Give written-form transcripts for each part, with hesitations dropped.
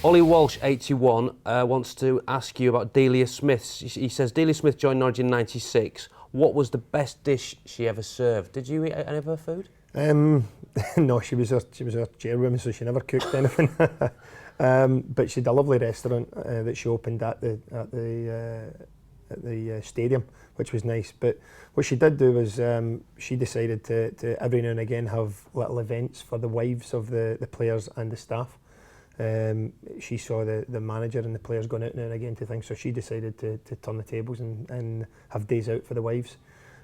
Ollie Walsh, 81, wants to ask you about Delia Smith. He says, Delia Smith joined Norwich in 96. What was the best dish she ever served? Did you eat any of her food? No, she was our chairwoman, so she never cooked anything. But she had a lovely restaurant that she opened at the stadium, which was nice. But what she did do was she decided to every now and again have little events for the wives of the players and the staff. She saw the manager and the players going out now and again to things, so she decided to turn the tables and have days out for the wives.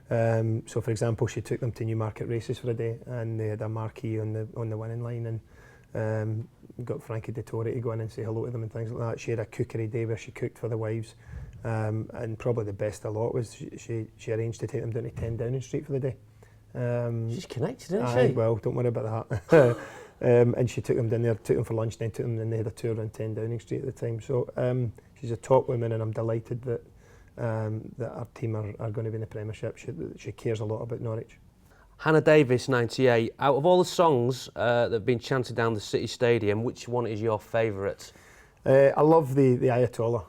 So, for example, she took them to Newmarket races for a day, and they had a marquee on the winning line, and got Frankie Dettori to go in and say hello to them and things like that. She had a cookery day where she cooked for the wives, and probably the best of lot was she arranged to take them down to 10 Downing Street for the day. She's connected, isn't she? Well, don't worry about that. And she took them down there, took them for lunch, then took them, and they had a tour around 10 Downing Street at the time. So she's a top woman, and I'm delighted that our team are going to be in the Premiership. She cares a lot about Norwich. Hannah Davis, 98. Out of all the songs that have been chanted down the City Stadium, which one is your favourite? I love the Ayatollah.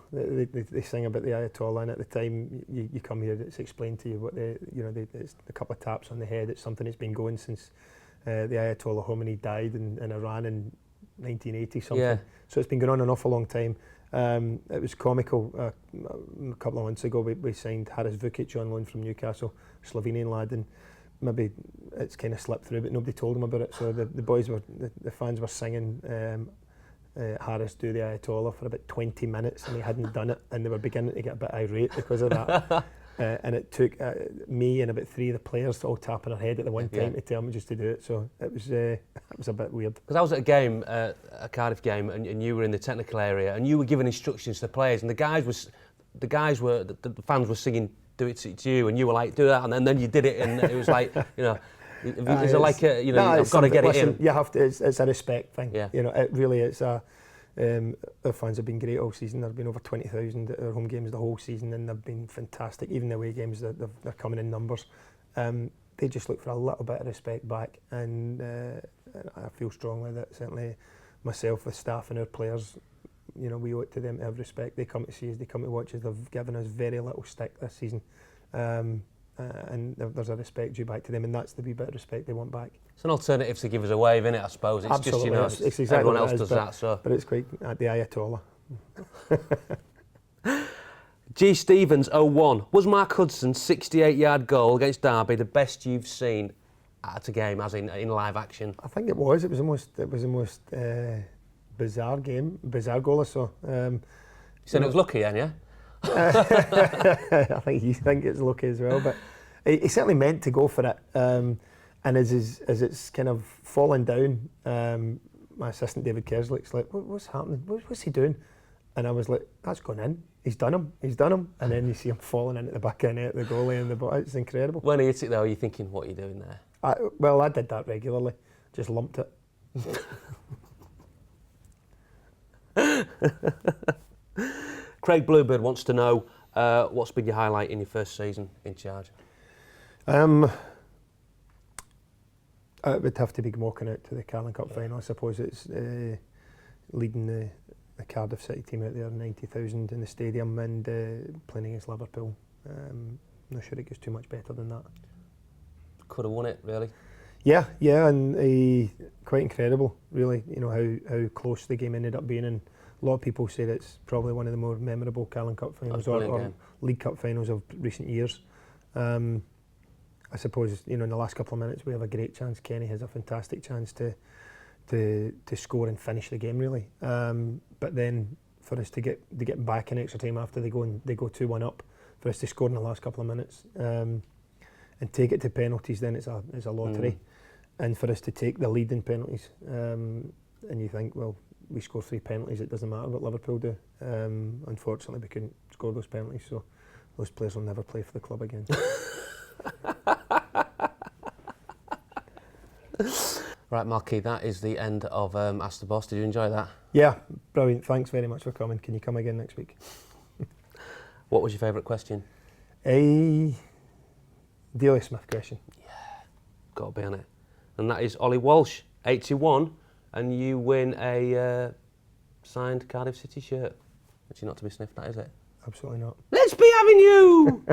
They sing about the Ayatollah, and at the time you come here, it's explained to you what it's a couple of taps on the head. It's something that's been going since the Ayatollah Khomeini died in Iran in 1980 something. Yeah. So it's been going on an awful long time. It was comical. A couple of months ago, we signed Haris Vukic on loan from Newcastle, Slovenian lad, and maybe it's kind of slipped through, but nobody told him about it. So the fans were singing Haris do the Ayatollah for about 20 minutes, and he hadn't done it, and they were beginning to get a bit irate because of that. And it took me and about 3 of the players all tapping our head at the one time to tell me just to do it. So it was a bit weird. Because I was at a game, a Cardiff game, and you were in the technical area, and you were giving instructions to the players, and the fans were singing "Do it to you," and you were like, "Do that," and then you did it, and it was like, is it like a, you've got to get it in? You have to. It's a respect thing. Yeah. It really is a. Our fans have been great all season. There have been over 20,000 at our home games the whole season, and they've been fantastic. Even the away games, they're coming in numbers. They just look for a little bit of respect back, and I feel strongly that certainly myself, the staff and our players, we owe it to them to have respect. They come to see us, they come to watch us. They've given us very little stick this season. And there's a respect due back to them, and that's the wee bit of respect they want back. It's an alternative to give us a wave, isn't it, I suppose? It's Absolutely. Just, it's exactly everyone else does that. So. But it's quite at the Ayatollah. G. Stevens, 01. Was Mark Hudson's 68-yard goal against Derby the best you've seen at a game, as in live action? I think it was. It was the most bizarre goal I saw. You said it was lucky then, yeah? I think you think it's lucky as well, but he certainly meant to go for it. And as it's kind of fallen down, my assistant David Kersley's like, "What's happening? What's he doing?" And I was like, "That's gone in. He's done him. And then you see him falling into the back of the net, the goalie, and the ball. It's incredible. When he hit it though, you're thinking, "What are you doing there?" I did that regularly. Just lumped it. Craig Bluebird wants to know what's been your highlight in your first season in charge? It would have to be walking out to the Carling Cup final. I suppose it's leading the Cardiff City team out there, 90,000 in the stadium, and playing against Liverpool. I'm not sure it gets too much better than that. Could have won it, really. Yeah, and quite incredible, really. How close the game ended up being, and a lot of people say that it's probably one of the more memorable Carling Cup finals or League Cup finals of recent years. I suppose in the last couple of minutes we have a great chance. Kenny has a fantastic chance to score and finish the game, really. But then for us to get back in extra time after they go 2-1 up, for us to score in the last couple of minutes and take it to penalties, then it's a lottery. And for us to take the lead in penalties, and you think, well, we score 3 penalties, it doesn't matter what Liverpool do. Unfortunately, we couldn't score those penalties, so those players will never play for the club again. Right, Malky, that is the end of Ask the Boss. Did you enjoy that? Yeah, brilliant. Thanks very much for coming. Can you come again next week? What was your favourite question? Delia Smith question. Yeah, got to be on it. And that is Ollie Walsh, 81, and you win a signed Cardiff City shirt. Which is not to be sniffed at, is it? Absolutely not. Let's be having you!